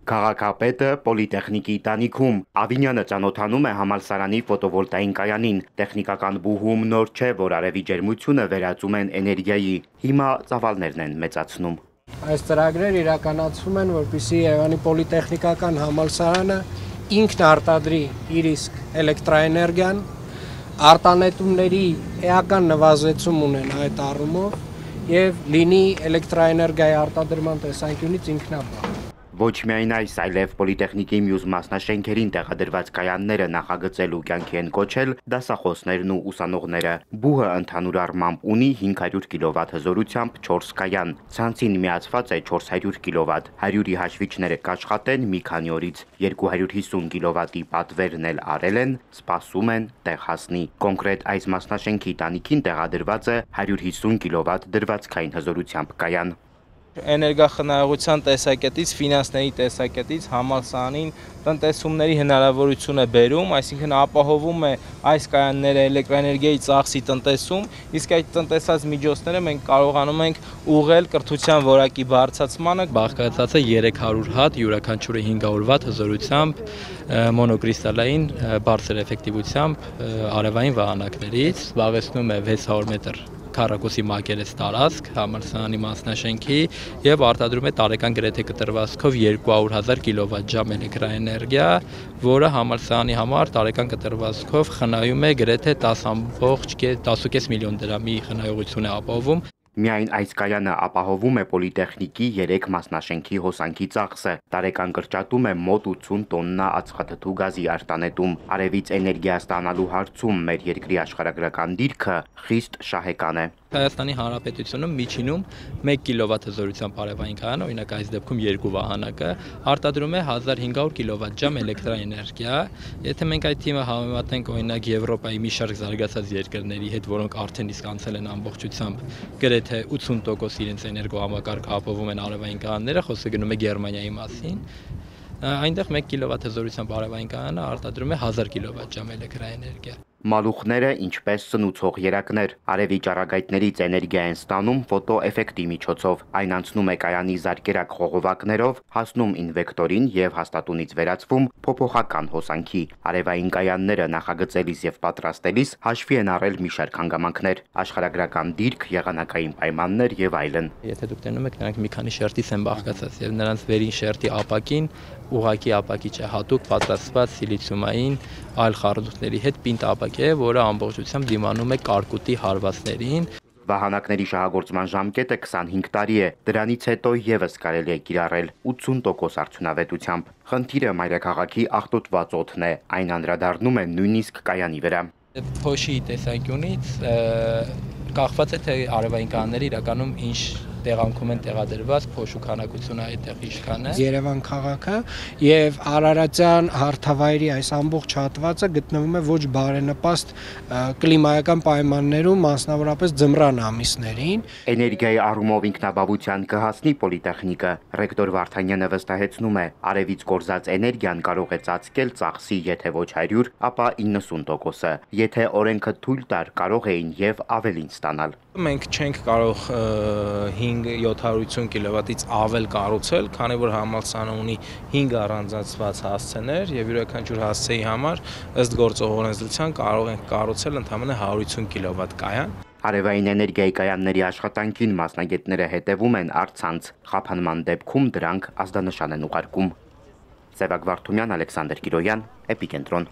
Քաղաքապետը պոլիտեխնիկի տանիքում Ավինյանը ծանոթանում է համալսարանի ֆոտովոլտային կայանին։ Տեխնիկական բուհում նոր չէ, որ արևի ջերմությունը վերածում են էներգիայի։ Հիմա ծավալներն են մեծացնում։ Այս ծրագրերը իրականացվում են, որպեսզի Երևանի պոլիտեխնիկական համալսարանը ինքն արտադրի իր իսկ էլեկտրաէներգիան, արտանետումների էական նվազեցում ունեն այդ առումով եւ լինի էլեկտրաէներգիայի արտադրման տեսանկյունից ինքնաբավ։ Ոչ միայն այս, այլև պոլիտեխնիկի մյուս մասնաշենքերին տեղադրված կայանները նախագծել ու կյանքի են կոչել դասախոսներն ու ուսանողները։ Բուհը ընդհանուր առմամբ ունի 500 կՎտ հզորությամբ 4 կայան։ Ցանցին միացված է 400 կՎտ։ 100-ի հաշվիչները կաշխատեն մի քանի օրից։ 250 կՎտ-ի պատվերն էլ արել են, սպասում են տեղ հասնի։ Կոնկրետ այս մասնաշենքի տանիքին տեղադրված է 150 կՎտ դրվածքային հզորությամբ կայան։ Էներգախնայողության տեսակետից, ֆինանսների տեսակետից համալսարանին տնտեսումների հնարավորություն է բերում, այսինքն ապահովում է այս կայանները էլեկտրաէներգիայի ծախսի տնտեսում, իսկ այդ տնտեսած միջոցները մենք կարողանում ենք ուղղել կրթության որակի բարձրացմանը։ Բաղկացած է 300 հատ, յուրաքանչյուրը 500 վատ հզորությամբ մոնոկրիստալային բարձր էֆեկտիվությամբ արևային վահանակներից, զբաղեցնում է 600 մետր քառակուսի մակերես տարածք համալսարանի մասնաշենքի եւ արտադրում է տարեկան գրեթե կտրվածքով 200,000 կՎտ էլեկտրաէներգիա, որը համալսարանի համար տարեկան կտրվածքով խնայում է գրեթե 10.5 միլիոն դրամի խնայողություն է ապահովում։ Միայն այս կայանը ապահովում է պոլիտեխնիկի 3 մասնաշենքի հոսանքի ծախսը։ Տարեկան կրճատում է մոտ 80 տոննա ածխաթթու գազի արտանետում։ Արևից էներգիա ստանալու հարցում մեր երկրի աշխարհագրական դիրքը խիստ շահեկան է։ Հայաստանի Հանրապետությունում միջինում 1 կՎտ հզորությամբ արևային կայան, օրինակ այս դեպքում 2 վահանակը, արտադրում է 1500 կՎտ էլեկտրաէներգիա։ Եթե մենք այդ թիմը համեմատենք օրինակ Եվրոպայի մի շարք զարգացած երկրների հետ, որոնք արդեն իսկ անցել են ամբողջությամբ գրեթե 80% իրենց էներգոհամակարգը ապահովում են արևային կայանները, խոսքը գնում է Գերմանիայի մասին, այնտեղ 1 կՎտ հզորությամբ արևային կայանը արտադրում է 1000 կՎտ էլեկտրաէներգիա։ Մալուխները ինչպես սնուցող երակներ, արևի ճառագայթներից էներգիա են ստանում ֆոտոէֆեկտի միջոցով, այն անցնում է կայանի զարկերակ խողովակներով, հասնում ինվեկտորին եւ հաստատունից վերածվում փոփոխական հոսանքի։ Արևային կայանները նախագծելիս եւ պատրաստելիս հաշվի են առել մի շարք հանգամանքներ, աշխարհագրական դիրք, եղանակային պայմաններ եւ այլն։ Եթե դուք տենում եք, նրանք մի քանի շերտից են բաղկացած եւ նրանց վերին շերտի ապակին ուղղակի ապակիչ է հատուկ պատրաստված սիլիցիումային այլ խառնուրդների հետ պինդ ապակ է, որը ամբողջությամբ դիմանում է կարկուտի հարվածներին։ Վահանակների շահագործման ժամկետը 25 տարի է, դրանից հետո եւս կարելի է կիրառել 80% արդյունավետությամբ։ Խնդիրը մայրաքաղաքի աղտոտված օդն է, այն անդրադառնում է նույնիսկ կայանի վրա։ Փոշի տեսանկյունից կախված է թե արևային կայանները իրականում ինչ տեղանքում են տեղադրված, փոշու քանակությունը այդտեղ ինչքան է։ Երևան քաղաքը եւ Արարատյան հարթավայրի այս ամբողջ հատվածը գտնվում է ոչ բարենպաստ կլիմայական պայմաններում, մասնավորապես ձմռան ամիսներին։ Էներգիայի առումով ինքնաբավության կհասնի պոլիտեխնիկը։ Ռեկտոր Վարդանյանը վստահեցնում է, արևից կորզած էներգիան կարող է ծածկել ծախսի եթե ոչ 100, ապա 90%-ը։ Եթե օրենքը թույլ տար, կարող էին եւ ավելին ստանալ։ Մենք չենք կարող 5-750 կՎտ-ից ավել կառուցել, քանի որ համալսարանը ունի 5 առանձնացված հասցեներ եւ յուրաքանչյուր հասցեի համար ըստ գործող օրենսդրության կարող ենք կառուցել ընդամենը 150 կՎտ կայան։ Արևային էներգիայի կայանների աշխատանքին մասնագետները հետևում են առցանց, խափանման դեպքում դրանք ազդանշան են ուղարկում։ Սևակ Վարդումյան, Ալեքսանդր Կիրոյան, Էպիկենտրոն։